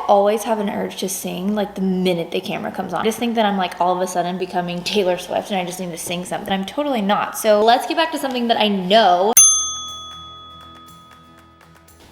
always have an urge to sing like the minute the camera comes on. I just think that I'm like all of a sudden becoming Taylor Swift and I just need to sing something. I'm totally not. So let's get back to something that I know.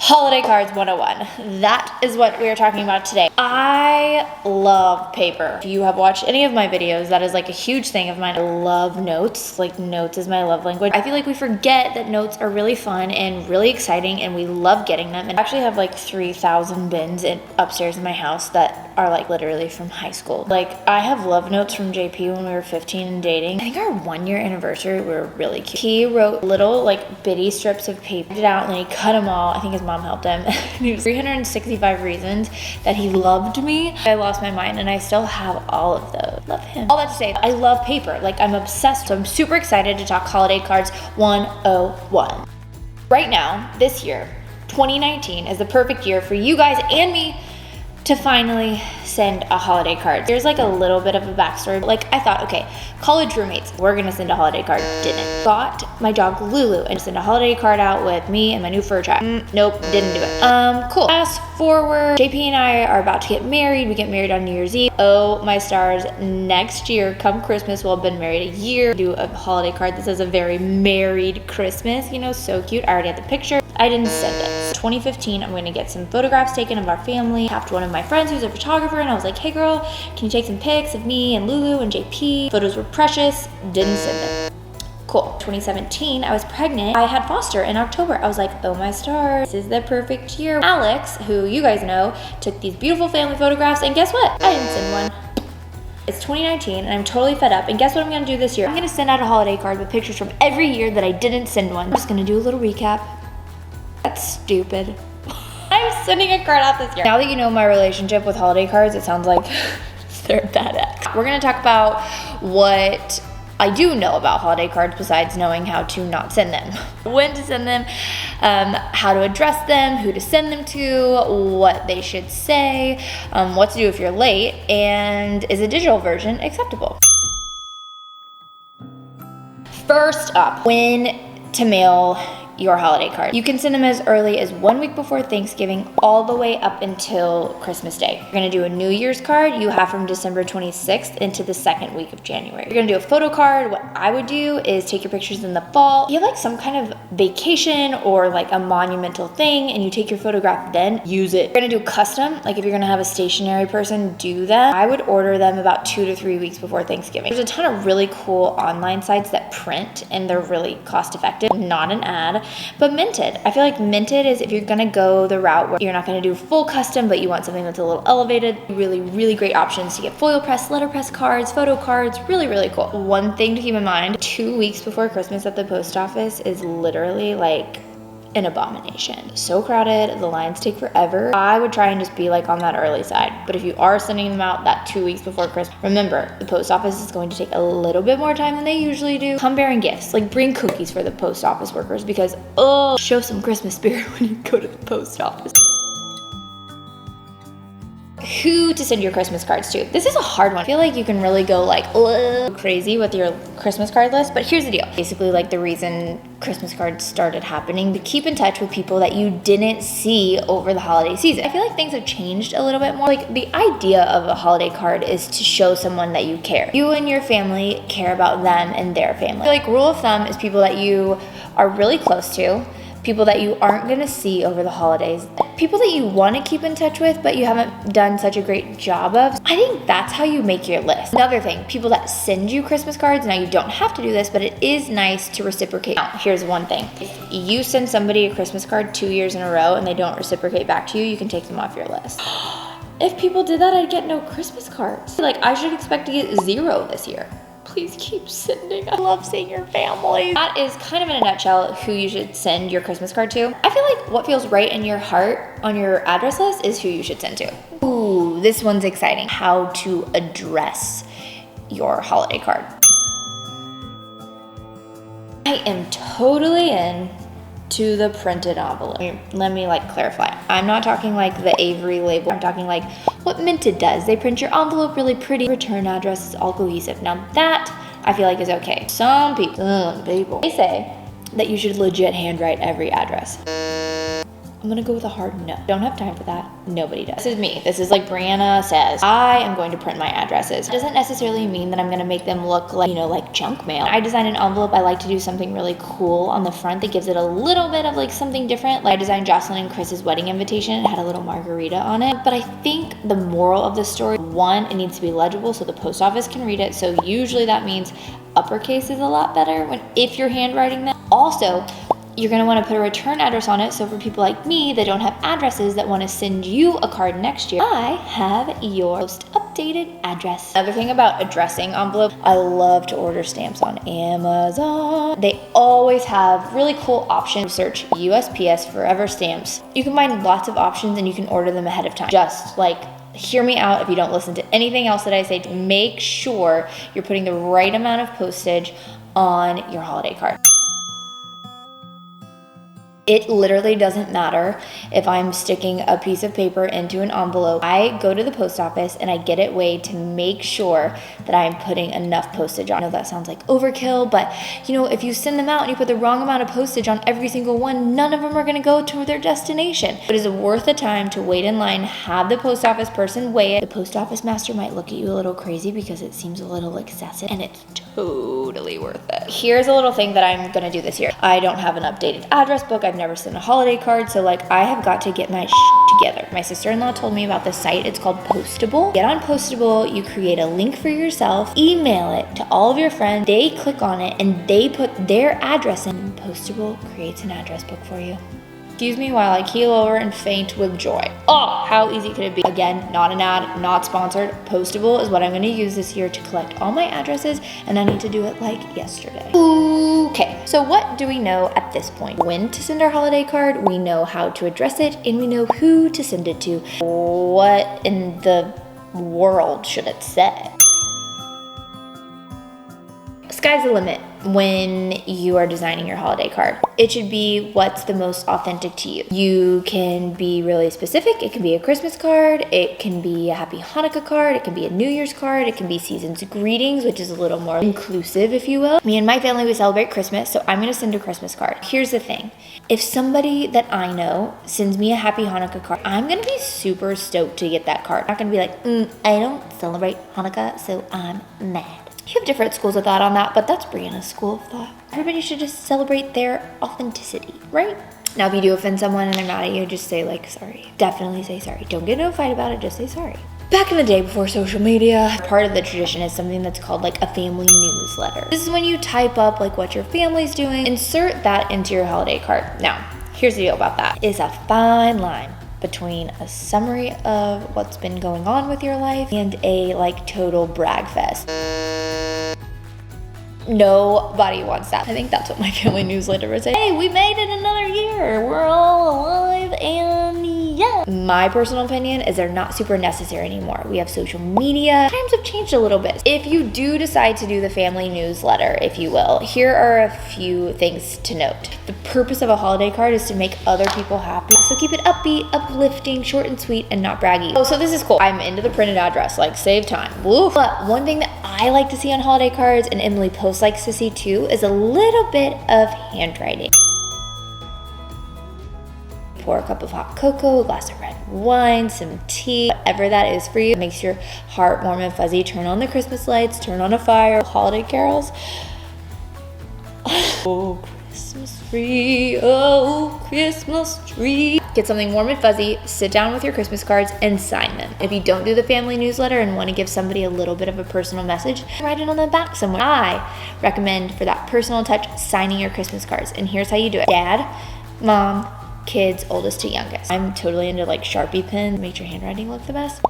Holiday cards 101. That is what we are talking about today. I love paper. If you have watched any of my videos, that is like a huge thing of mine. I love notes. Like notes is my love language. I feel like we forget that notes are really fun and really exciting and we love getting them. And I actually have like 3,000 bins upstairs in my house that are like literally from high school. Like I have love notes from JP when we were 15 and dating. I think our 1-year anniversary, we were really cute. He wrote little like bitty strips of paper, it out, and then he cut them all. I think his mom helped him. He was 365 reasons that he loved me. I lost my mind and I still have all of those. Love him. All that to say, I love paper. Like I'm obsessed. So I'm super excited to talk holiday cards 101. Right now, this year, 2019 is the perfect year for you guys and me to finally send a holiday card. There's like a little bit of a backstory. Like I thought, okay, college roommates, we're gonna send a holiday card. Didn't. Got my dog Lulu and send a holiday card out with me and my new fur trap. Nope, didn't do it. Cool. Fast forward, JP and I are about to get married. We get married on New Year's Eve. Oh my stars, next year, come Christmas, we'll have been married a year. Do a holiday card that says a very married Christmas, you know, so cute. I already had the picture. I didn't send it. 2015, I'm gonna get some photographs taken of our family. Tapped one of my friends who's a photographer and I was like, hey girl, can you take some pics of me and Lulu and JP? Photos were precious, didn't send it. Cool. 2017, I was pregnant. I had Foster in October. I was like, oh my stars, this is the perfect year. Alex, who you guys know, took these beautiful family photographs and guess what? I didn't send one. It's 2019 and I'm totally fed up. And guess what I'm gonna do this year? I'm gonna send out a holiday card with pictures from every year that I didn't send one. I'm just gonna do a little recap. That's stupid. I'm sending a card out this year. Now that you know my relationship with holiday cards, it sounds like they're bad at. We're gonna talk about what I do know about holiday cards besides knowing how to not send them. When to send them, how to address them, who to send them to, what they should say, what to do if you're late, and is a digital version acceptable? First up, when to mail your holiday card. You can send them as early as 1 week before Thanksgiving all the way up until Christmas Day. You're gonna do a New Year's card. You have from December 26th into the second week of January. You're gonna do a photo card. What I would do is take your pictures in the fall. If you have like some kind of vacation or like a monumental thing and you take your photograph then, use it. You're gonna do custom, like if you're gonna have a stationary person do that, I would order them about 2 to 3 weeks before Thanksgiving. There's a ton of really cool online sites that print and they're really cost effective, not an ad. But minted, I feel like minted is if you're gonna go the route where you're not gonna do full custom, but you want something that's a little elevated. Really, really great options to get foil press, letterpress cards, photo cards, really, really cool. One thing to keep in mind, 2 weeks before Christmas at the post office is literally like an abomination. So crowded, the lines take forever. I would try and just be like on that early side. But if you are sending them out that 2 weeks before Christmas, remember, the post office is going to take a little bit more time than they usually do. Come bearing gifts, like bring cookies for the post office workers because, oh, show some Christmas spirit when you go to the post office. Who to send your Christmas cards to. This is a hard one. I feel like you can really go like crazy with your Christmas card list, but here's the deal. Basically like the reason Christmas cards started happening, to keep in touch with people that you didn't see over the holiday season. I feel like things have changed a little bit more. Like the idea of a holiday card is to show someone that you care. You and your family care about them and their family. I feel like rule of thumb is people that you are really close to, people that you aren't gonna see over the holidays, people that you wanna keep in touch with, but you haven't done such a great job of. I think that's how you make your list. Another thing, people that send you Christmas cards, now you don't have to do this, but it is nice to reciprocate. Now, here's one thing. If you send somebody a Christmas card 2 years in a row and they don't reciprocate back to you, you can take them off your list. If people did that, I'd get no Christmas cards. Like, I should expect to get 0 this year. Please keep sending. I love seeing your family. That is kind of in a nutshell who you should send your Christmas card to. I feel like what feels right in your heart on your address list is who you should send to. Ooh, this one's exciting. How to address your holiday card. I am totally in to the printed envelope. Let me like clarify. I'm not talking like the Avery label. I'm talking like what Minted does. They print your envelope really pretty. Return address is all cohesive. Now that I feel like is okay. Some people, they say that you should legit handwrite every address. I'm gonna go with a hard no. Don't have time for that. Nobody does. This is me. This is like Brianna says, I am going to print my addresses. It doesn't necessarily mean that I'm gonna make them look like, like junk mail. I designed an envelope. I like to do something really cool on the front that gives it a little bit of like something different. Like I designed Jocelyn and Chris's wedding invitation. It had a little margarita on it. But I think the moral of the story, one, it needs to be legible so the post office can read it. So usually that means uppercase is a lot better if you're handwriting them. Also, you're gonna wanna put a return address on it, so for people like me that don't have addresses that wanna send you a card next year, I have your most updated address. Another thing about addressing envelope, I love to order stamps on Amazon. They always have really cool options. Search USPS Forever Stamps. You can find lots of options and you can order them ahead of time. Just like, hear me out if you don't listen to anything else that I say. Make sure you're putting the right amount of postage on your holiday card. It literally doesn't matter if I'm sticking a piece of paper into an envelope. I go to the post office and I get it weighed to make sure that I'm putting enough postage on. I know that sounds like overkill, but if you send them out and you put the wrong amount of postage on every single one, none of them are gonna go to their destination. It is worth the time to wait in line, have the post office person weigh it. The post office master might look at you a little crazy because it seems a little excessive, and it's totally worth it. Here's a little thing that I'm gonna do this year. I don't have an updated address book. I've never sent a holiday card, so I have got to get my together. My sister-in-law told me about this site. It's called Postable. Get on Postable, you create a link for yourself, email it to all of your friends, they click on it, and they put their address in. Postable creates an address book for you. Excuse me while I keel over and faint with joy. Oh, how easy could it be? Again, not an ad, not sponsored. Postable is what I'm gonna use this year to collect all my addresses, and I need to do it like yesterday. Okay, so what do we know at this point? When to send our holiday card, we know how to address it, and we know who to send it to. What in the world should it say? Sky's the limit when you are designing your holiday card. It should be what's the most authentic to you. You can be really specific. It can be a Christmas card. It can be a Happy Hanukkah card. It can be a New Year's card. It can be season's greetings, which is a little more inclusive, if you will. Me and my family, we celebrate Christmas, so I'm gonna send a Christmas card. Here's the thing. If somebody that I know sends me a Happy Hanukkah card, I'm gonna be super stoked to get that card. I'm not gonna be like, I don't celebrate Hanukkah, so I'm mad. You have different schools of thought on that, but that's Brianna's school of thought. Everybody should just celebrate their authenticity, right? Now, if you do offend someone and they're mad at you, just say sorry. Definitely say sorry. Don't get in a fight about it, just say sorry. Back in the day before social media, part of the tradition is something that's called a family newsletter. This is when you type up what your family's doing, insert that into your holiday card. Now, here's the deal about that. It's a fine line between a summary of what's been going on with your life and a total brag fest. Nobody wants that. I think that's what my family newsletter would say. Hey, we made it another year. We're all alive and yeah. My personal opinion is they're not super necessary anymore. We have social media. Times have changed a little bit. If you do decide to do the family newsletter, if you will, here are a few things to note. The purpose of a holiday card is to make other people happy. So keep it upbeat, uplifting, short and sweet, and not braggy. Oh, so this is cool. I'm into the printed address, save time. Woo. But one thing that I like to see on holiday cards, and Emily Post likes to see too, is a little bit of handwriting. Pour a cup of hot cocoa, a glass of red wine, some tea, whatever that is for you. It makes your heart warm and fuzzy. Turn on the Christmas lights, turn on a fire, holiday carols. Oh, Christmas tree, oh, Christmas tree. Get something warm and fuzzy, sit down with your Christmas cards and sign them. If you don't do the family newsletter and want to give somebody a little bit of a personal message, write it on the back somewhere. I recommend for that personal touch, signing your Christmas cards. And here's how you do it. Dad, mom, kids, oldest to youngest. I'm totally into Sharpie pens, make your handwriting look the best.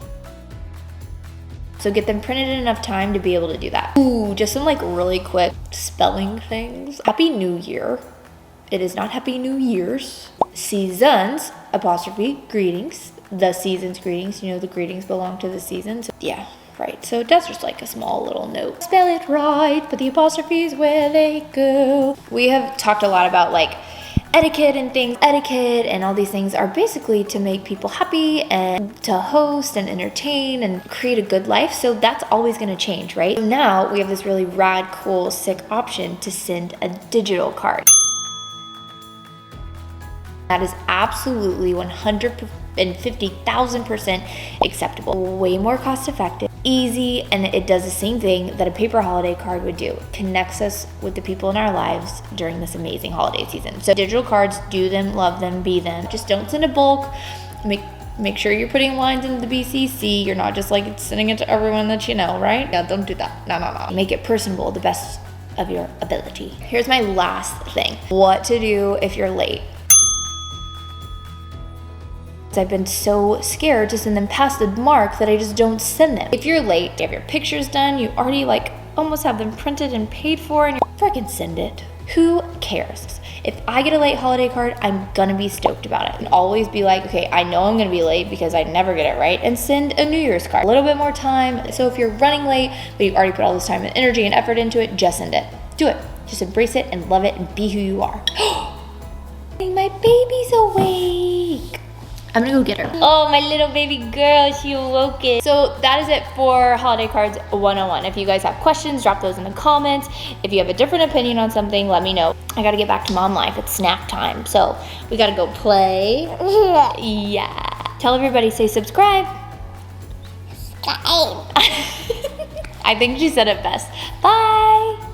So get them printed in enough time to be able to do that. Ooh, just some really quick spelling things. Happy New Year. It is not Happy New Year's. Seasons, apostrophe, greetings. The season's greetings, the greetings belong to the seasons. Yeah, right. So that's just a small little note. Spell it right, put the apostrophes where they go. We have talked a lot about etiquette and things. Etiquette and all these things are basically to make people happy and to host and entertain and create a good life. So that's always going to change, right? So now we have this really rad, cool, sick option to send a digital card. That is absolutely 150,000% acceptable. Way more cost effective, easy, and it does the same thing that a paper holiday card would do. It connects us with the people in our lives during this amazing holiday season. So digital cards, do them, love them, be them. Just don't send a bulk. Make sure you're putting lines into the BCC. You're not just like sending it to everyone that you know, right? Yeah, don't do that. No. Make it personable, the best of your ability. Here's my last thing. What to do if you're late. I've been so scared to send them past the mark that I just don't send them. If you're late, you have your pictures done, you already like almost have them printed and paid for, and you freaking send it. Who cares? If I get a late holiday card, I'm gonna be stoked about it. And always be like, okay, I know I'm gonna be late because I never get it right, and send a New Year's card. A little bit more time. So if you're running late, but you've already put all this time and energy and effort into it, just send it. Do it. Just embrace it and love it and be who you are. My baby's awake. I'm gonna go get her. Oh, my little baby girl, she awoke it. So that is it for Holiday Cards 101. If you guys have questions, drop those in the comments. If you have a different opinion on something, let me know. I gotta get back to mom life. It's snack time. So we gotta go play. Yeah. Tell everybody, say subscribe. I think she said it best. Bye.